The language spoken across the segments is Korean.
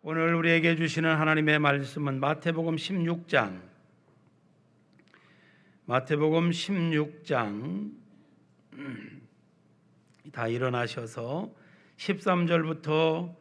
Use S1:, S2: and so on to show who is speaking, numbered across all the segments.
S1: 오늘 우리에게 주시는 하나님의 말씀은 마태복음 16장 다 일어나셔서 13절부터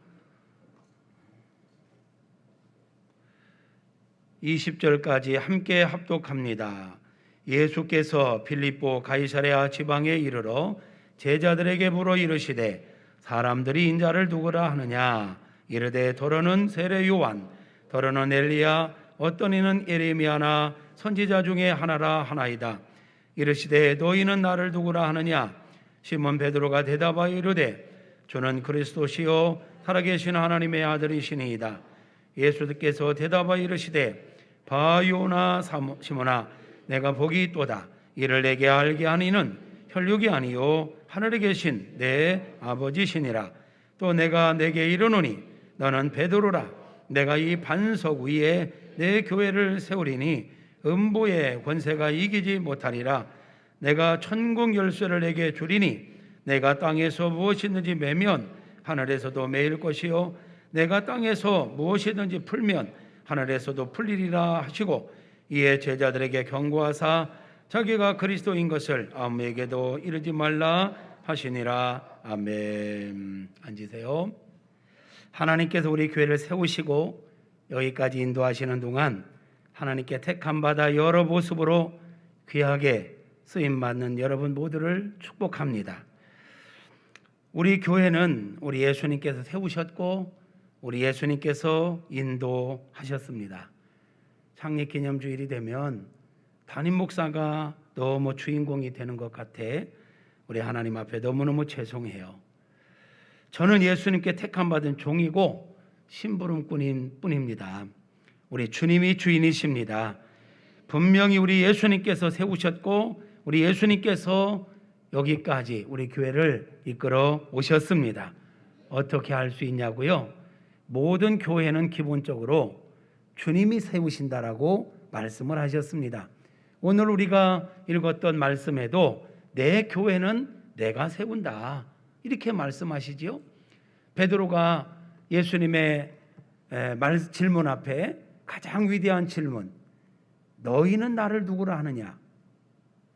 S1: 20절까지 함께 합독합니다. 예수께서 빌립보 가이사랴 지방에 이르러 제자들에게 물어 이르시되 사람들이 인자를 누구라 하느냐? 이르되 더러는 세례 요한, 더러는 엘리야, 어떤 이는 예레미야나 선지자 중에 하나라 하나이다. 이르시되 너희는 나를 누구라 하느냐? 시몬 베드로가 대답하여 이르되 주는 그리스도시요 살아계신 하나님의 아들이시니이다. 예수께서 대답하여 이르시되 바요나 시몬아, 내가 복이 있도다. 이를 내게 알게 하니는 혈육이 아니요 하늘에 계신 내 아버지시니라. 또 내가 내게 이르노니 너는 베드로라. 내가 이 반석 위에 내 교회를 세우리니 음부의 권세가 이기지 못하리라. 내가 천국 열쇠를 내게 주리니 내가 땅에서 무엇이든지 매면 하늘에서도 매일 것이요 내가 땅에서 무엇이든지 풀면 하늘에서도 풀리리라 하시고, 이에 제자들에게 경고하사 자기가 그리스도인 것을 아무에게도 이르지 말라 하시니라. 아멘. 앉으세요. 하나님께서 우리 교회를 세우시고 여기까지 인도하시는 동안 하나님께 택함 받아 여러 모습으로 귀하게 쓰임받는 여러분 모두를 축복합니다. 우리 교회는 우리 예수님께서 세우셨고 우리 예수님께서 인도하셨습니다. 창립기념주일이 되면 담임 목사가 너무 주인공이 되는 것 같아 우리 하나님 앞에 너무너무 죄송해요. 저는 예수님께 택함받은 종이고 심부름꾼인 뿐입니다. 우리 주님이 주인이십니다. 분명히 우리 예수님께서 세우셨고 우리 예수님께서 여기까지 우리 교회를 이끌어 오셨습니다. 어떻게 할 수 있냐고요? 모든 교회는 기본적으로 주님이 세우신다라고 말씀을 하셨습니다. 오늘 우리가 읽었던 말씀에도 내 교회는 내가 세운다 이렇게 말씀하시지요. 베드로가 예수님의 질문 앞에 가장 위대한 질문, 너희는 나를 누구라 하느냐?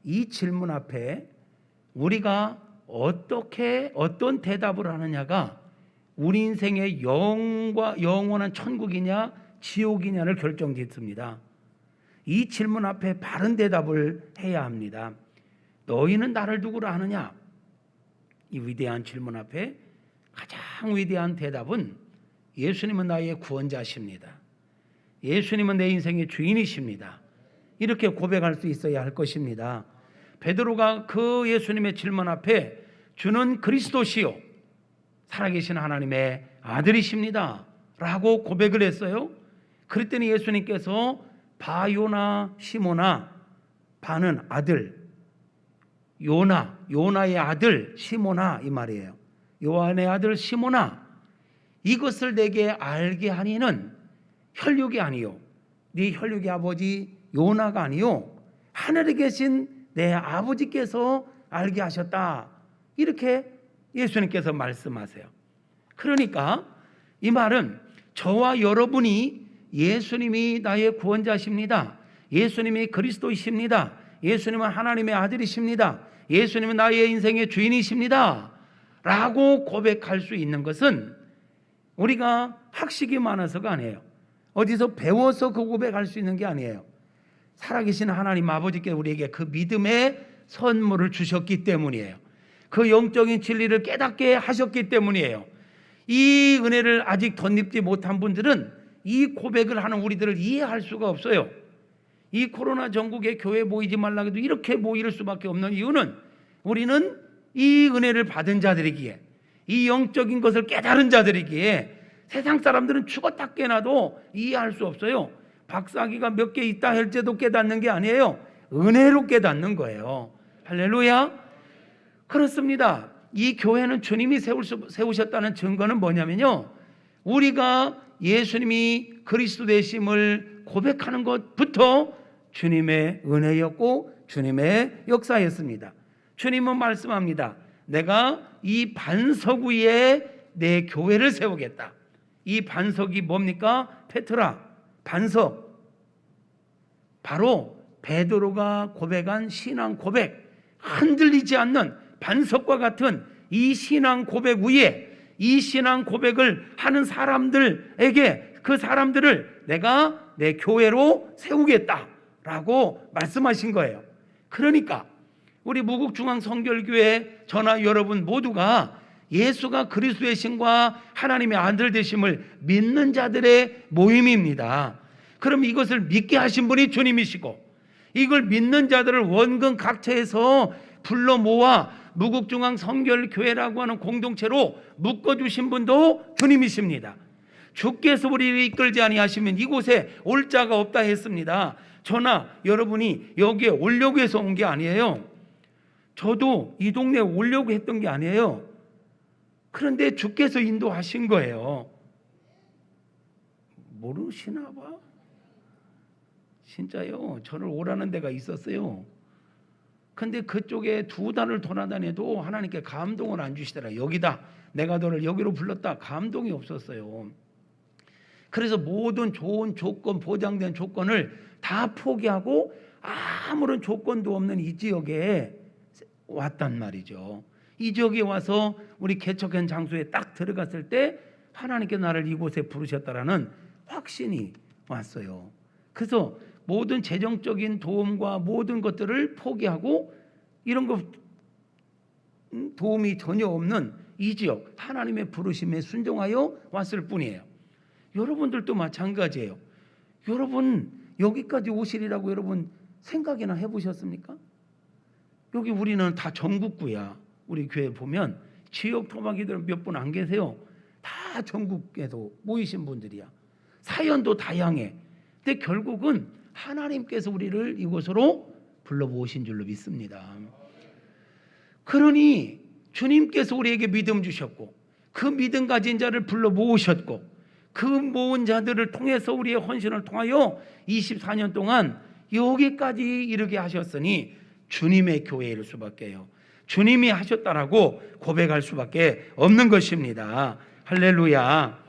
S1: 이 질문 앞에 우리가 어떤 대답을 하느냐가 우리 인생의 영원한 천국이냐 지옥이냐를 결정짓습니다. 이 질문 앞에 바른 대답을 해야 합니다. 너희는 나를 누구라 하느냐? 이 위대한 질문 앞에 가장 위대한 대답은 예수님은 나의 구원자십니다. 예수님은 내 인생의 주인이십니다. 이렇게 고백할 수 있어야 할 것입니다. 베드로가 그 예수님의 질문 앞에 주는 그리스도시요 살아계신 하나님의 아들이십니다 라고 고백을 했어요. 그랬더니 예수님께서 바요나 시모나, 바는 아들, 요나의 아들 시모나 이 말이에요. 요한의 아들 시모나, 이것을 내게 알게 하니는 혈육이 아니요 네 혈육의 아버지 요나가 아니요 하늘에 계신 내 아버지께서 알게 하셨다. 이렇게 예수님께서 말씀하세요. 그러니까 이 말은 저와 여러분이 예수님이 나의 구원자십니다. 예수님이 그리스도이십니다. 예수님은 하나님의 아들이십니다. 예수님은 나의 인생의 주인이십니다 라고 고백할 수 있는 것은 우리가 학식이 많아서가 아니에요. 어디서 배워서 그 고백할 수 있는 게 아니에요. 살아계신 하나님 아버지께 우리에게 그 믿음의 선물을 주셨기 때문이에요. 그 영적인 진리를 깨닫게 하셨기 때문이에요. 이 은혜를 아직 덧입지 못한 분들은 이 고백을 하는 우리들을 이해할 수가 없어요. 이 코로나 전국에 교회 모이지 말라고 해도 이렇게 모일 수밖에 없는 이유는 우리는 이 은혜를 받은 자들이기에, 이 영적인 것을 깨달은 자들이기에 세상 사람들은 죽었다 깨나도 이해할 수 없어요. 박사기가 몇 개 있다 할지도 깨닫는 게 아니에요. 은혜로 깨닫는 거예요. 할렐루야. 그렇습니다. 이 교회는 주님이 세우셨다는 증거는 뭐냐면요, 우리가 예수님이 그리스도 되심을 고백하는 것부터 주님의 은혜였고 주님의 역사였습니다. 주님은 말씀합니다. 내가 이 반석 위에 내 교회를 세우겠다. 이 반석이 뭡니까? 페트라, 반석. 바로 베드로가 고백한 신앙 고백, 흔들리지 않는 반석과 같은 이 신앙 고백 위에 이 신앙 고백을 하는 사람들에게 그 사람들을 내가 내 교회로 세우겠다라고 말씀하신 거예요. 그러니까 우리 무국중앙성결교회 저나 여러분 모두가 예수가 그리스도의 신과 하나님의 아들 되심을 믿는 자들의 모임입니다. 그럼 이것을 믿게 하신 분이 주님이시고, 이걸 믿는 자들을 원근 각처에서 불러 모아 무국중앙성결교회라고 하는 공동체로 묶어주신 분도 주님이십니다. 주께서 우리를 이끌지 아니하시면 이곳에 올 자가 없다 했습니다. 저나 여러분이 여기에 오려고 해서 온 게 아니에요. 저도 이 동네에 오려고 했던 게 아니에요. 그런데 주께서 인도하신 거예요. 모르시나 봐. 진짜요. 저를 오라는 데가 있었어요. 근데 그쪽에 2달을 돌아다녀도 하나님께 감동을 안 주시더라. 여기다, 내가 너를 여기로 불렀다. 감동이 없었어요. 그래서 모든 좋은 조건, 보장된 조건을 다 포기하고 아무런 조건도 없는 이 지역에 왔단 말이죠. 이 지역에 와서 우리 개척한 장소에 딱 들어갔을 때 하나님께 나를 이곳에 부르셨다라는 확신이 왔어요. 그래서 모든 재정적인 도움과 모든 것들을 포기하고 이런 거 도움이 전혀 없는 이 지역, 하나님의 부르심에 순종하여 왔을 뿐이에요. 여러분들도 마찬가지예요. 여러분 여기까지 오시리라고 여러분 생각이나 해보셨습니까? 여기 우리는 다 전국구야. 우리 교회 보면 지역 토막이들 몇 분 안 계세요. 다 전국에도 모이신 분들이야. 사연도 다양해. 근데 결국은 하나님께서 우리를 이곳으로 불러 모으신 줄로 믿습니다. 그러니 주님께서 우리에게 믿음 주셨고, 그 믿음 가진 자를 불러 모으셨고, 그 모은 자들을 통해서 우리의 헌신을 통하여 24년 동안 여기까지 이르게 하셨으니 주님의 교회일 수밖에요. 주님이 하셨다라고 고백할 수밖에 없는 것입니다. 할렐루야.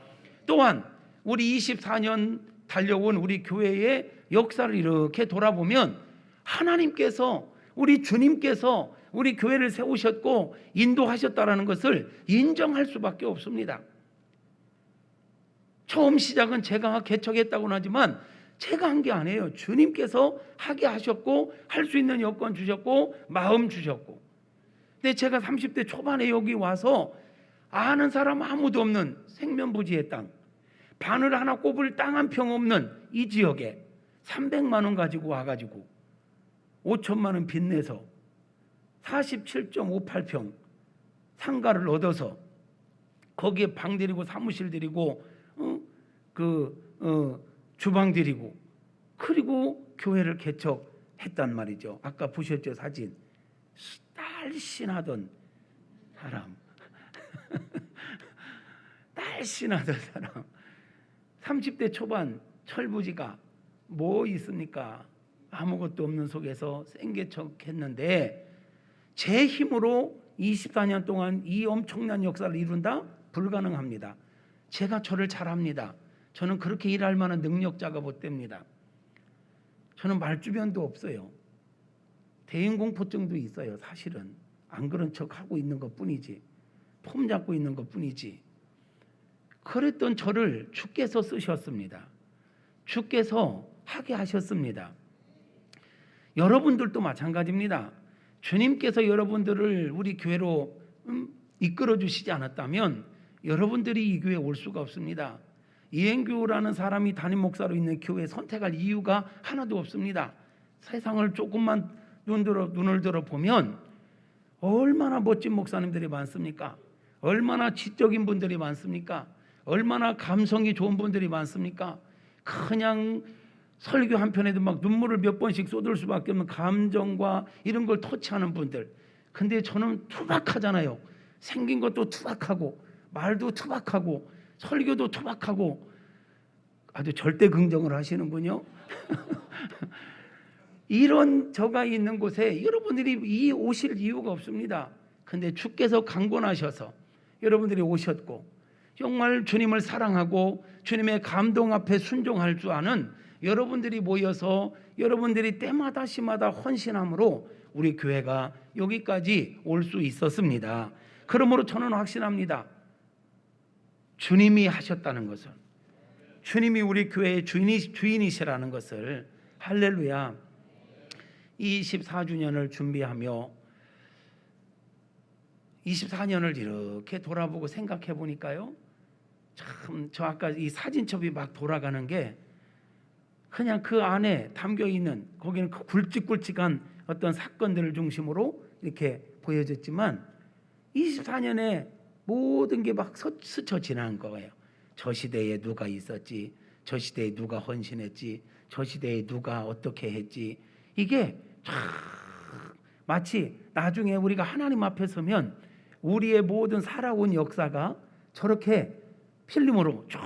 S1: 또한 우리 24년 달려온 우리 교회의 역사를 이렇게 돌아보면 하나님께서, 우리 주님께서 우리 교회를 세우셨고 인도하셨다라는 것을 인정할 수밖에 없습니다. 처음 시작은 제가 개척했다고는 하지만 제가 한 게 아니에요. 주님께서 하게 하셨고 할 수 있는 여건 주셨고 마음 주셨고. 근데 제가 30대 초반에 여기 와서 아는 사람 아무도 없는 생면부지의 땅, 바늘 하나 꼽을 땅 한 평 없는 이 지역에 300만 원 가지고 와가지고 5천만 원 빚내서 47.58평 상가를 얻어서 거기에 방 들이고 사무실 들이고 주방 들이고 그리고 교회를 개척했단 말이죠. 아까 보셨죠, 사진. 날씬하던 사람 날씬하던 사람 30대 초반 철부지가 뭐 있습니까? 아무것도 없는 속에서 생개척했는데 제 힘으로 24년 동안 이 엄청난 역사를 이룬다? 불가능합니다. 제가 저를 잘합니다. 저는 그렇게 일할 만한 능력자가 못 됩니다. 저는 말주변도 없어요. 대인공포증도 있어요. 사실은 안 그런 척하고 있는 것뿐이지, 폼 잡고 있는 것뿐이지. 그랬던 저를 주께서 쓰셨습니다. 주께서 하게 하셨습니다. 여러분들도 마찬가지입니다. 주님께서 여러분들을 우리 교회로 이끌어 주시지 않았다면 여러분들이 이 교회에 올 수가 없습니다. 이행교라는 사람이 담임 목사로 있는 교회에 선택할 이유가 하나도 없습니다. 세상을 조금만 눈을 들어 보면 얼마나 멋진 목사님들이 많습니까? 얼마나 지적인 분들이 많습니까? 얼마나 감성이 좋은 분들이 많습니까? 그냥 설교 한 편에도 막 눈물을 몇 번씩 쏟을 수밖에 없는 감정과 이런 걸 터치하는 분들. 근데 저는 투박하잖아요. 생긴 것도 투박하고 말도 투박하고 설교도 투박하고 아주 절대 긍정을 하시는군요. 이런 저가 있는 곳에 여러분들이 오실 이유가 없습니다. 근데 주께서 강권하셔서 여러분들이 오셨고 정말 주님을 사랑하고 주님의 감동 앞에 순종할 줄 아는 여러분들이 모여서 여러분들이 때마다 시마다 헌신함으로 우리 교회가 여기까지 올 수 있었습니다. 그러므로 저는 확신합니다. 주님이 하셨다는 것을, 주님이 우리 교회의 주인이시라는 것을. 할렐루야. 24주년을 준비하며 24년을 이렇게 돌아보고 생각해 보니까요, 참 저 아까 이 사진첩이 막 돌아가는 게 그냥 그 안에 담겨 있는, 거기는 그 굵직굵직한 어떤 사건들을 중심으로 이렇게 보여졌지만 24년에 모든 게 막 스쳐 지난 거예요. 저 시대에 누가 있었지, 저 시대에 누가 헌신했지, 저 시대에 누가 어떻게 했지. 이게 참 마치 나중에 우리가 하나님 앞에 서면 우리의 모든 살아온 역사가 저렇게 필름으로 쭉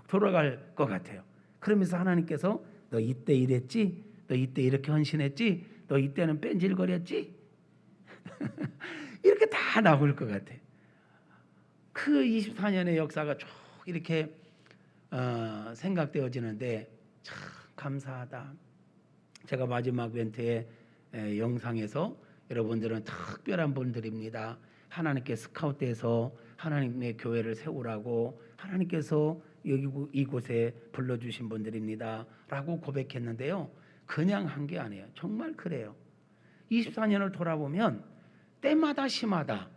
S1: 돌아갈 것 같아요. 그러면서 하나님께서 너 이때 이랬지, 너 이때 이렇게 헌신했지, 너 이때는 뺀질거렸지 이렇게 다 나올 것 같아요. 그 24년의 역사가 쭉 이렇게 생각되어지는데 참 감사하다. 제가 마지막 멘트의 영상에서 여러분들은 특별한 분들입니다. 하나님께 스카웃돼서 하나님의 교회를 세우라고 하나님께서 여기 이곳에 불러주신 분들입니다 라고 고백했는데요, 그냥 한 게 아니에요. 정말 그래요. 24년을 돌아보면 때마다 시마다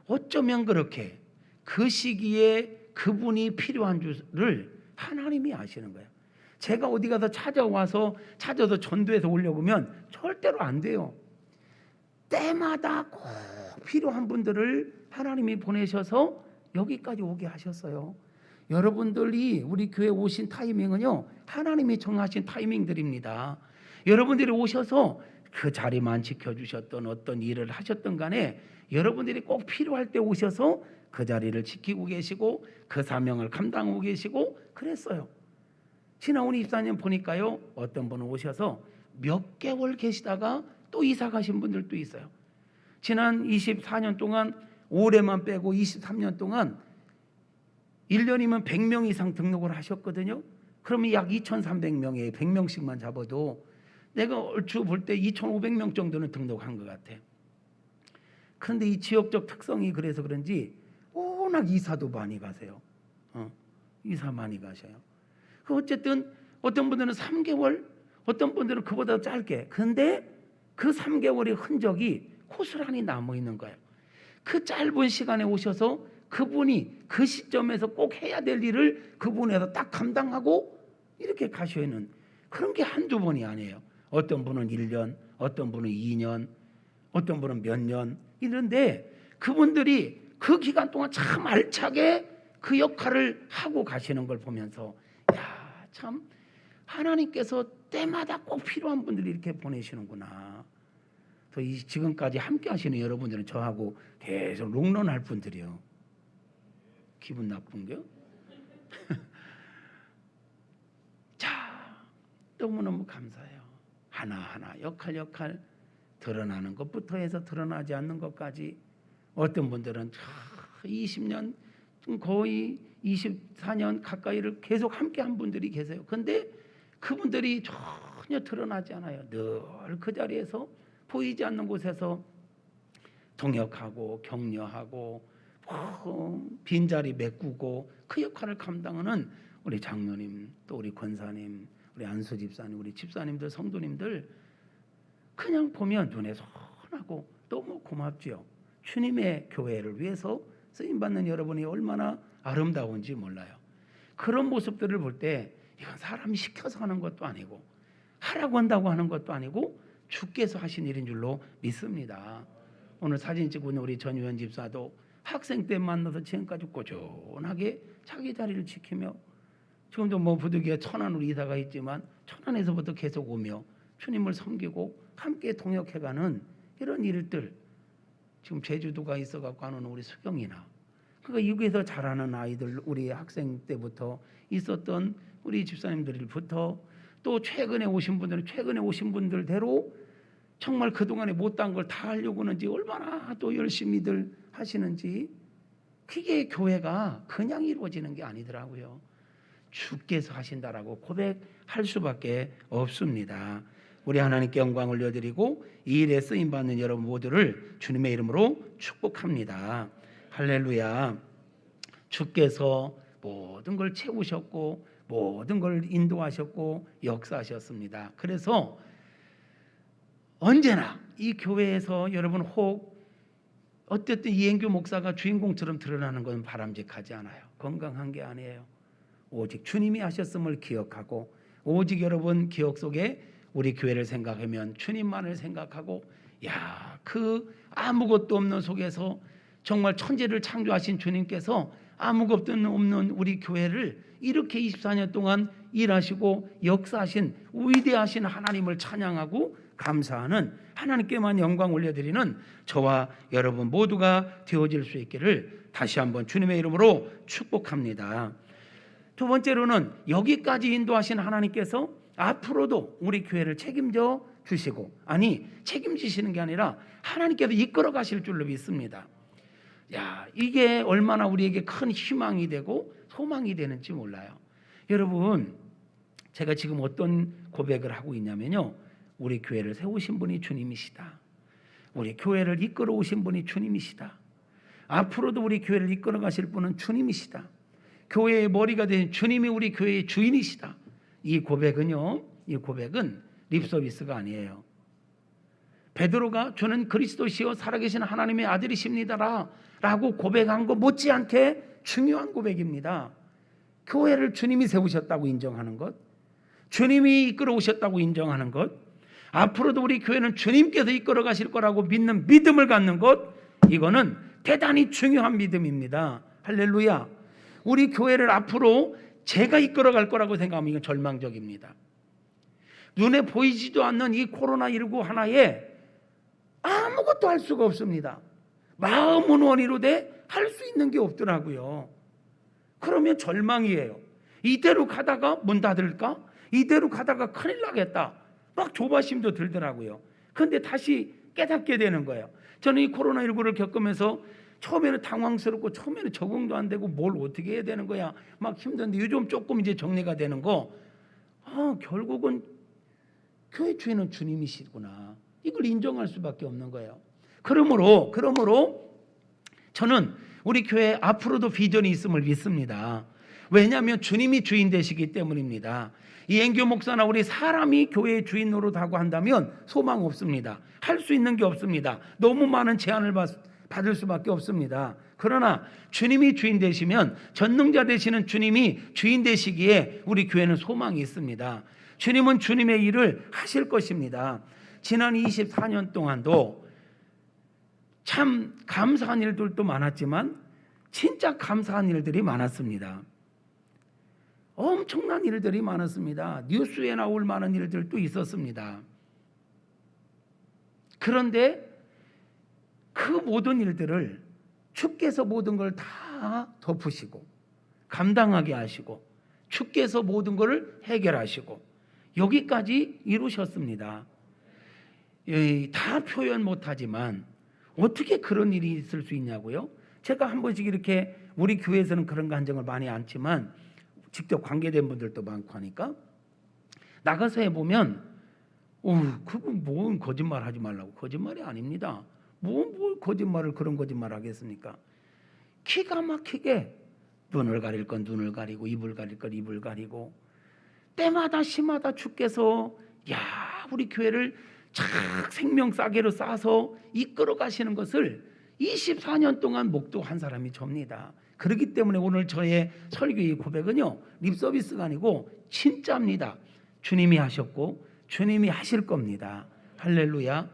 S1: 어쩌면 그렇게 그 시기에 그분이 필요한 줄을 하나님이 아시는 거예요. 제가 어디 가서 찾아서 전도해서 오려고 하면 절대로 안 돼요. 때마다 꼭 필요한 분들을 하나님이 보내셔서 여기까지 오게 하셨어요. 여러분들이 우리 교회 오신 타이밍은요, 하나님이 정하신 타이밍들입니다. 여러분들이 오셔서 그 자리만 지켜주셨던 어떤 일을 하셨던 간에 여러분들이 꼭 필요할 때 오셔서 그 자리를 지키고 계시고 그 사명을 감당하고 계시고 그랬어요. 지난 24년 보니까요, 어떤 분은 오셔서 몇 개월 계시다가 또 이사 가신 분들도 있어요. 지난 24년 동안 올해만 빼고 23년 동안 1년이면 100명 이상 등록을 하셨거든요. 그러면 약 2,300명에 100명씩만 잡아도 내가 얼추 볼 때 2,500명 정도는 등록한 것 같아요. 그런데 이 지역적 특성이 그래서 그런지 워낙 이사도 많이 가세요. 이사 많이 가셔요. 어쨌든 어떤 분들은 3개월, 어떤 분들은 그보다 짧게. 그런데 그 3개월의 흔적이 고스란히 남아있는 거예요. 그 짧은 시간에 오셔서 그분이 그 시점에서 꼭 해야 될 일을 그분에서 딱 감당하고 이렇게 가셔야 하는 그런 게 한두 번이 아니에요. 어떤 분은 1년, 어떤 분은 2년, 어떤 분은 몇 년 이런데 그분들이 그 기간 동안 참 알차게 그 역할을 하고 가시는 걸 보면서 야, 참 하나님께서 때마다 꼭 필요한 분들이 이렇게 보내시는구나. 지금까지 함께 하시는 여러분들은 저하고 계속 롱런할 분들이요. 기분 나쁜겨? 자, 너무너무 감사해요. 하나하나 역할 드러나는 것부터 해서 드러나지 않는 것까지. 어떤 분들은 20년 거의 24년 가까이를 계속 함께 한 분들이 계세요. 그런데 그분들이 전혀 드러나지 않아요. 늘 그 자리에서 보이지 않는 곳에서 동역하고 격려하고 빈자리 메꾸고 그 역할을 감당하는 우리 장로님, 또 우리 권사님, 우리 안수 집사님, 우리 집사님들, 성도님들 그냥 보면 눈에 선하고 너무 고맙지요. 주님의 교회를 위해서 쓰임받는 여러분이 얼마나 아름다운지 몰라요. 그런 모습들을 볼 때 이건 사람이 시켜서 하는 것도 아니고 하라고 한다고 하는 것도 아니고 주께서 하신 일인 줄로 믿습니다. 오늘 사진 찍고 있는 우리 전유현 집사도 학생 때 만나서 지금까지 꾸준하게 자기 자리를 지키며 지금도 뭐 부득이해 천안으로 이사가 있지만 천안에서부터 계속 오며 주님을 섬기고 함께 동역해가는 이런 일들. 지금 제주도가 있어갖고 하는 우리 수경이나 그러니까 여기서 자라는 아이들, 우리 학생 때부터 있었던 우리 집사님들부터 또 최근에 오신 분들은 최근에 오신 분들대로 정말 그동안에 못한 걸 다 하려고 하는지 얼마나 또 열심히들 하시는지 그게 교회가 그냥 이루어지는 게 아니더라고요. 주께서 하신다라고 고백할 수밖에 없습니다. 우리 하나님께 영광을 올려드리고 이 일에 쓰임받는 여러분 모두를 주님의 이름으로 축복합니다. 할렐루야. 주께서 모든 걸 채우셨고 모든 걸 인도하셨고 역사하셨습니다. 그래서 언제나 이 교회에서 여러분 혹 어쨌든 이행규 목사가 주인공처럼 드러나는 것은 바람직하지 않아요. 건강한 게 아니에요. 오직 주님이 하셨음을 기억하고 오직 여러분 기억 속에 우리 교회를 생각하면 주님만을 생각하고 그 아무것도 없는 속에서 정말 천지를 창조하신 주님께서 아무것도 없는 우리 교회를 이렇게 24년 동안 일하시고 역사하신 위대하신 하나님을 찬양하고 감사하는 하나님께만 영광 올려드리는 저와 여러분 모두가 되어질 수 있기를 다시 한번 주님의 이름으로 축복합니다. 두 번째로는 여기까지 인도하신 하나님께서 앞으로도 우리 교회를 책임져 주시고 책임지시는 게 아니라 하나님께서 이끌어 가실 줄로 믿습니다. 이게 얼마나 우리에게 큰 희망이 되고 소망이 되는지 몰라요. 여러분, 제가 지금 어떤 고백을 하고 있냐면요, 우리 교회를 세우신 분이 주님이시다. 우리 교회를 이끌어 오신 분이 주님이시다. 앞으로도 우리 교회를 이끌어 가실 분은 주님이시다. 교회의 머리가 된 주님이 우리 교회의 주인이시다. 이 고백은 립서비스가 아니에요. 베드로가 저는 그리스도시요 살아계신 하나님의 아들이십니다 라고 고백한 것 못지않게 중요한 고백입니다. 교회를 주님이 세우셨다고 인정하는 것, 주님이 이끌어 오셨다고 인정하는 것, 앞으로도 우리 교회는 주님께서 이끌어 가실 거라고 믿는 믿음을 갖는 것, 이거는 대단히 중요한 믿음입니다. 할렐루야. 우리 교회를 앞으로 제가 이끌어 갈 거라고 생각하면 이건 절망적입니다. 눈에 보이지도 않는 이 코로나19 하나에 아무것도 할 수가 없습니다. 마음은 원이로되 할 수 있는 게 없더라고요. 그러면 절망이에요. 이대로 가다가 문 닫을까? 이대로 가다가 큰일 나겠다. 막 조바심도 들더라고요. 그런데 다시 깨닫게 되는 거예요. 저는 이 코로나19를 겪으면서 처음에는 당황스럽고 처음에는 적응도 안 되고 뭘 어떻게 해야 되는 거야 막 힘든데 요즘 조금 이제 정리가 되는 거, 결국은 교회 주인은 주님이시구나, 이걸 인정할 수밖에 없는 거예요. 그러므로 저는 우리 교회 앞으로도 비전이 있음을 믿습니다. 왜냐하면 주님이 주인 되시기 때문입니다. 이행규 목사나 우리 사람이 교회의 주인 노릇하고 한다면 소망 없습니다. 할 수 있는 게 없습니다. 너무 많은 제한을 받을 수밖에 없습니다. 그러나 주님이 주인 되시면, 전능자 되시는 주님이 주인 되시기에 우리 교회는 소망이 있습니다. 주님은 주님의 일을 하실 것입니다. 지난 24년 동안도 참 감사한 일들도 많았지만 진짜 감사한 일들이 많았습니다. 엄청난 일들이 많았습니다. 뉴스에 나올 만한 일들도 있었습니다. 그런데 그 모든 일들을 주께서 모든 걸 다 덮으시고 감당하게 하시고 주께서 모든 것을 해결하시고 여기까지 이루셨습니다. 다 표현 못하지만 어떻게 그런 일이 있을 수 있냐고요? 제가 한 번씩 이렇게 우리 교회에서는 그런 간증을 많이 않지만 직접 관계된 분들도 많고 하니까 나가서 해보면 그건 뭔 거짓말 하지 말라고. 거짓말이 아닙니다. 뭘 거짓말을, 그런 거짓말 하겠습니까? 기가 막히게 눈을 가릴 건 눈을 가리고 입을 가릴 건 입을 가리고 때마다 시마다 주께서 우리 교회를 착 생명싸개로 싸서 이끌어 가시는 것을 24년 동안 목도한 사람이 접니다. 그렇기 때문에 오늘 저의 설교의 고백은요, 립서비스가 아니고 진짜입니다. 주님이 하셨고 주님이 하실 겁니다. 할렐루야.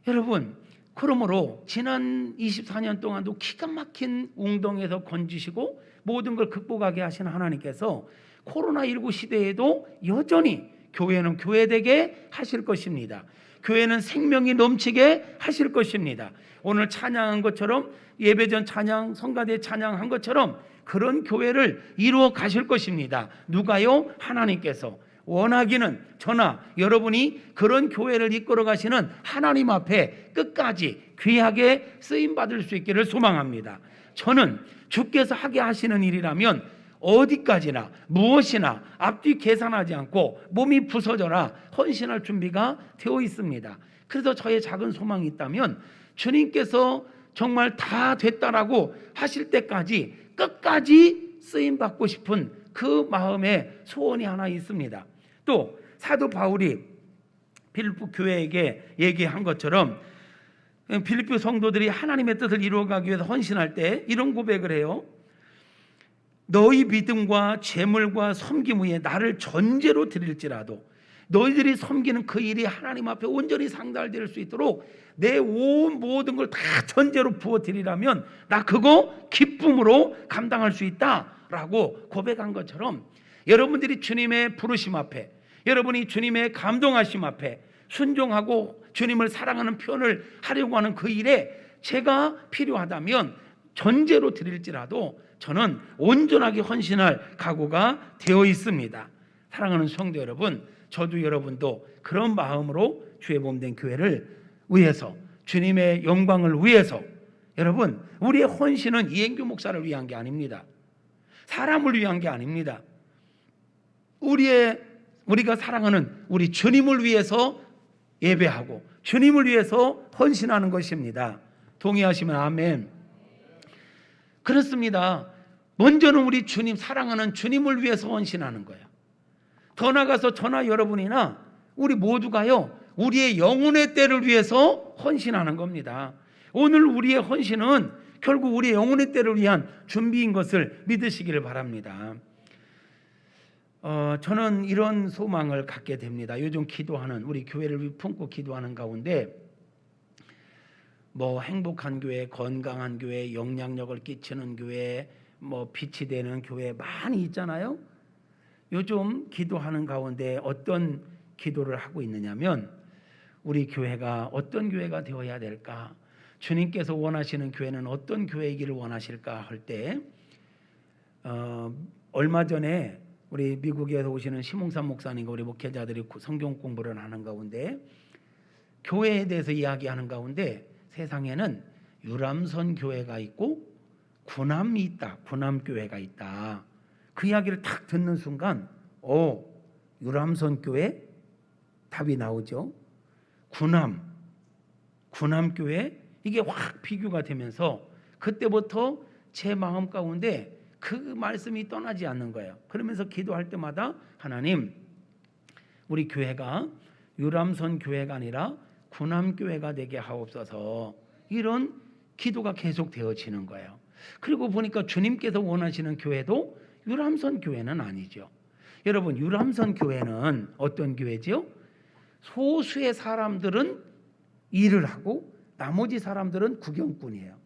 S1: 여러분, 그러므로 지난 24년 동안도 기가 막힌 웅덩이에서 건지시고 모든 걸 극복하게 하신 하나님께서 코로나19 시대에도 여전히 교회는 교회되게 하실 것입니다. 교회는 생명이 넘치게 하실 것입니다. 오늘 찬양한 것처럼, 예배전 찬양, 성가대 찬양한 것처럼 그런 교회를 이루어 가실 것입니다. 누가요? 하나님께서. 원하기는 저나 여러분이 그런 교회를 이끌어 가시는 하나님 앞에 끝까지 귀하게 쓰임 받을 수 있기를 소망합니다. 저는 주께서 하게 하시는 일이라면 어디까지나 무엇이나 앞뒤 계산하지 않고 몸이 부서져라 헌신할 준비가 되어 있습니다. 그래서 저의 작은 소망이 있다면 주님께서 정말 다 됐다라고 하실 때까지 끝까지 쓰임받고 싶은 그 마음의 소원이 하나 있습니다. 또 사도 바울이 필리포 교회에게 얘기한 것처럼 필리포 성도들이 하나님의 뜻을 이루어가기 위해서 헌신할 때 이런 고백을 해요. 너희 믿음과 재물과 섬김 위에 나를 전제로 드릴지라도 너희들이 섬기는 그 일이 하나님 앞에 온전히 상달될 수 있도록 내 온 모든 걸 다 전제로 부어드리라면 나 그거 기쁨으로 감당할 수 있다라고 고백한 것처럼 여러분들이 주님의 부르심 앞에, 여러분이 주님의 감동하심 앞에 순종하고 주님을 사랑하는 표현을 하려고 하는 그 일에 제가 필요하다면 전제로 드릴지라도 저는 온전하게 헌신할 각오가 되어 있습니다. 사랑하는 성도 여러분, 저도 여러분도 그런 마음으로 주의 몸된 교회를 위해서, 주님의 영광을 위해서, 여러분 우리의 헌신은 이행규 목사를 위한 게 아닙니다. 사람을 위한 게 아닙니다. 우리가 사랑하는 우리 주님을 위해서 예배하고 주님을 위해서 헌신하는 것입니다. 동의하시면 아멘. 그렇습니다. 먼저는 우리 주님, 사랑하는 주님을 위해서 헌신하는 거예요. 더 나아가서 저나 여러분이나 우리 모두가요, 우리의 영혼의 때를 위해서 헌신하는 겁니다. 오늘 우리의 헌신은 결국 우리의 영혼의 때를 위한 준비인 것을 믿으시기를 바랍니다. 저는 이런 소망을 갖게 됩니다. 요즘 기도하는, 우리 교회를 품고 기도하는 가운데 뭐 행복한 교회, 건강한 교회, 영향력을 끼치는 교회, 뭐 빛이 되는 교회 많이 있잖아요. 요즘 기도하는 가운데 어떤 기도를 하고 있느냐면 우리 교회가 어떤 교회가 되어야 될까? 주님께서 원하시는 교회는 어떤 교회이기를 원하실까 할 때 얼마 전에 우리 미국에서 오시는 심홍삼 목사님과 우리 목회자들이 성경 공부를 하는 가운데 교회에 대해서 이야기하는 가운데 세상에는 유람선 교회가 있고 군함이 있다. 군함 교회가 있다. 그 이야기를 딱 듣는 순간 유람선 교회? 답이 나오죠. 군함 교회? 이게 확 비교가 되면서 그때부터 제 마음 가운데 그 말씀이 떠나지 않는 거예요. 그러면서 기도할 때마다 하나님, 우리 교회가 유람선 교회가 아니라 군함 교회가 되게 하옵소서. 이런 기도가 계속 되어지는 거예요. 그리고 보니까 주님께서 원하시는 교회도 유람선 교회는 아니죠. 여러분, 유람선 교회는 어떤 교회죠? 소수의 사람들은 일을 하고 나머지 사람들은 구경꾼이에요.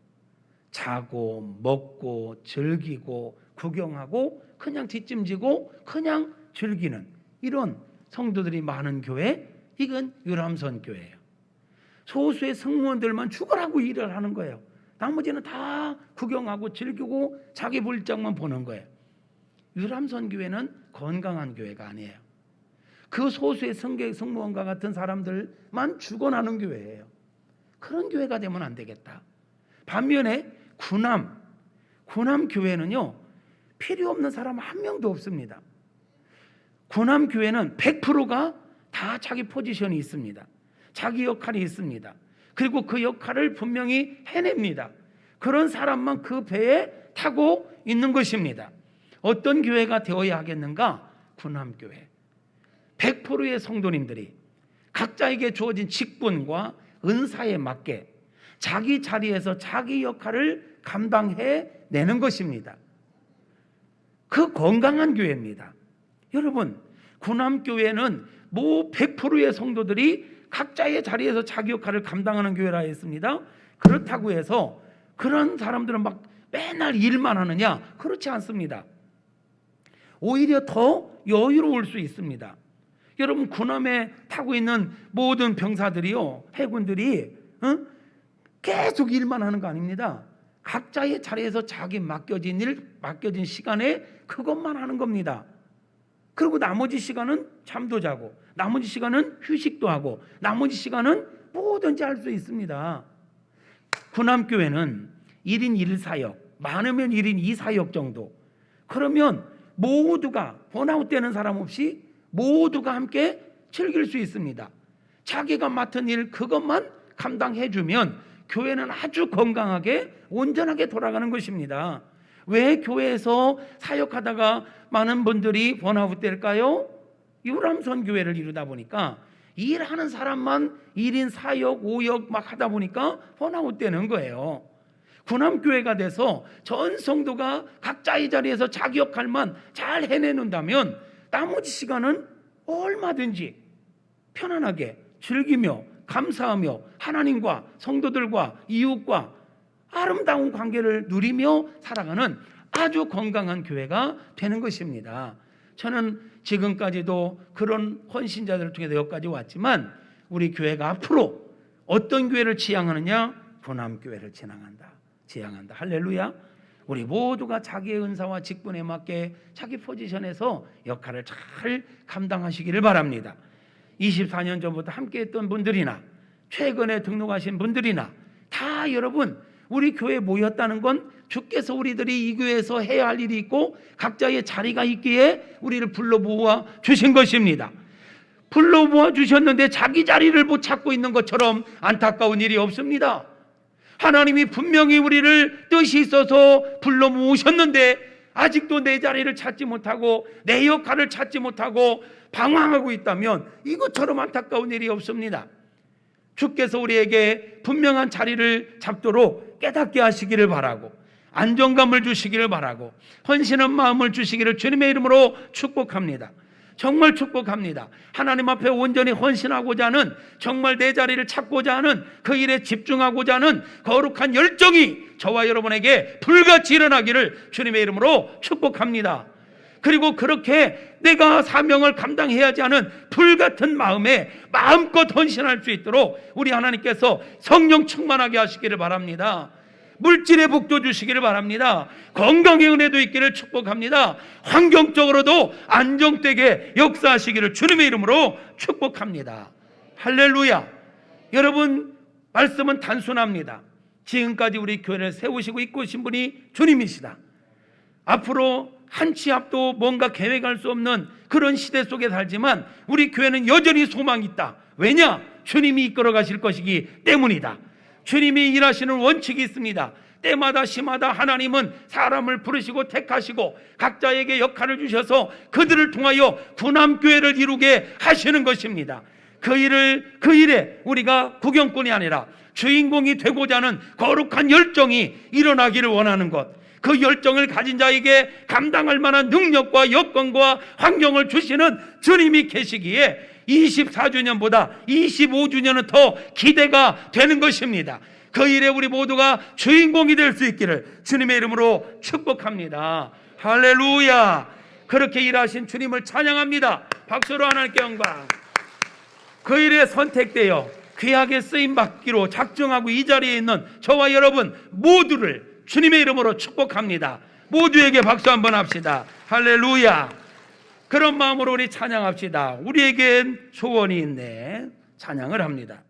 S1: 자고 먹고 즐기고 구경하고 그냥 뒷짐지고 그냥 즐기는 이런 성도들이 많은 교회, 이건 유람선 교회예요. 소수의 승무원들만 죽으라고 일을 하는 거예요. 나머지는 다 구경하고 즐기고 자기 볼장만 보는 거예요. 유람선 교회는 건강한 교회가 아니에요. 그 소수의 승무원과 같은 사람들만 죽어나는 교회예요. 그런 교회가 되면 안 되겠다. 반면에 군함 교회는요, 필요 없는 사람 한 명도 없습니다. 군함 교회는 100%가 다 자기 포지션이 있습니다. 자기 역할이 있습니다. 그리고 그 역할을 분명히 해냅니다. 그런 사람만 그 배에 타고 있는 것입니다. 어떤 교회가 되어야 하겠는가? 군함 교회. 100%의 성도님들이 각자에게 주어진 직분과 은사에 맞게 자기 자리에서 자기 역할을 감당해 내는 것입니다. 그 건강한 교회입니다. 여러분, 군함교회는 뭐 100%의 성도들이 각자의 자리에서 자기 역할을 감당하는 교회라 했습니다. 그렇다고 해서 그런 사람들은 막 맨날 일만 하느냐? 그렇지 않습니다. 오히려 더 여유로울 수 있습니다. 여러분, 군함에 타고 있는 모든 병사들이요, 해군들이 계속 일만 하는 거 아닙니다. 각자의 자리에서 자기 맡겨진 일, 맡겨진 시간에 그것만 하는 겁니다. 그리고 나머지 시간은 잠도 자고, 나머지 시간은 휴식도 하고, 나머지 시간은 뭐든지 할 수 있습니다. 군함교회는 1인 1사역, 많으면 1인 2, 4역 정도. 그러면 모두가 번아웃 되는 사람 없이 모두가 함께 즐길 수 있습니다. 자기가 맡은 일 그것만 감당해 주면 교회는 아주 건강하게 온전하게 돌아가는 것입니다. 왜 교회에서 사역하다가 많은 분들이 번아웃 될까요? 유람선 교회를 이루다 보니까 일하는 사람만 1인 4역, 5역 막 하다 보니까 번아웃 되는 거예요. 군함교회가 돼서 전 성도가 각자의 자리에서 자기 역할만 잘 해내는다면 나머지 시간은 얼마든지 편안하게 즐기며 감사하며 하나님과 성도들과 이웃과 아름다운 관계를 누리며 살아가는 아주 건강한 교회가 되는 것입니다. 저는 지금까지도 그런 헌신자들을 통해서 여기까지 왔지만 우리 교회가 앞으로 어떤 교회를 지향하느냐? 군함교회를 지향한다. 할렐루야. 우리 모두가 자기의 은사와 직분에 맞게 자기 포지션에서 역할을 잘 감당하시기를 바랍니다. 24년 전부터 함께했던 분들이나 최근에 등록하신 분들이나 다 여러분 우리 교회에 모였다는 건 주께서 우리들이 이 교회에서 해야 할 일이 있고 각자의 자리가 있기에 우리를 불러 모아 주신 것입니다. 불러 모아 주셨는데 자기 자리를 못 찾고 있는 것처럼 안타까운 일이 없습니다. 하나님이 분명히 우리를 뜻이 있어서 불러 모으셨는데 아직도 내 자리를 찾지 못하고 내 역할을 찾지 못하고 방황하고 있다면 이것처럼 안타까운 일이 없습니다. 주께서 우리에게 분명한 자리를 잡도록 깨닫게 하시기를 바라고 안정감을 주시기를 바라고 헌신한 마음을 주시기를 주님의 이름으로 축복합니다. 정말 축복합니다. 하나님 앞에 온전히 헌신하고자 하는 정말 내 자리를 찾고자 하는 그 일에 집중하고자 하는 거룩한 열정이 저와 여러분에게 불같이 일어나기를 주님의 이름으로 축복합니다. 그리고 그렇게 내가 사명을 감당해야지 하는 불같은 마음에 마음껏 헌신할 수 있도록 우리 하나님께서 성령 충만하게 하시기를 바랍니다. 물질의 복도 주시기를 바랍니다. 건강의 은혜도 있기를 축복합니다. 환경적으로도 안정되게 역사하시기를 주님의 이름으로 축복합니다. 할렐루야. 여러분 말씀은 단순합니다. 지금까지 우리 교회를 세우시고 이끄신 분이 주님이시다. 앞으로 한 치 앞도 뭔가 계획할 수 없는 그런 시대 속에 살지만 우리 교회는 여전히 소망이 있다. 왜냐? 주님이 이끌어 가실 것이기 때문이다. 주님이 일하시는 원칙이 있습니다. 때마다 시마다 하나님은 사람을 부르시고 택하시고 각자에게 역할을 주셔서 그들을 통하여 군함교회를 이루게 하시는 것입니다. 그 일에 우리가 구경꾼이 아니라 주인공이 되고자 하는 거룩한 열정이 일어나기를 원하는 것, 그 열정을 가진 자에게 감당할 만한 능력과 여건과 환경을 주시는 주님이 계시기에 24주년보다 25주년은 더 기대가 되는 것입니다. 그 일에 우리 모두가 주인공이 될 수 있기를 주님의 이름으로 축복합니다. 할렐루야. 그렇게 일하신 주님을 찬양합니다. 박수로 하나님께 영광. 그 일에 선택되어 귀하게 쓰임받기로 작정하고 이 자리에 있는 저와 여러분 모두를 주님의 이름으로 축복합니다. 모두에게 박수 한번 합시다. 할렐루야. 그런 마음으로 우리 찬양합시다. 우리에겐 소원이 있네. 찬양을 합니다.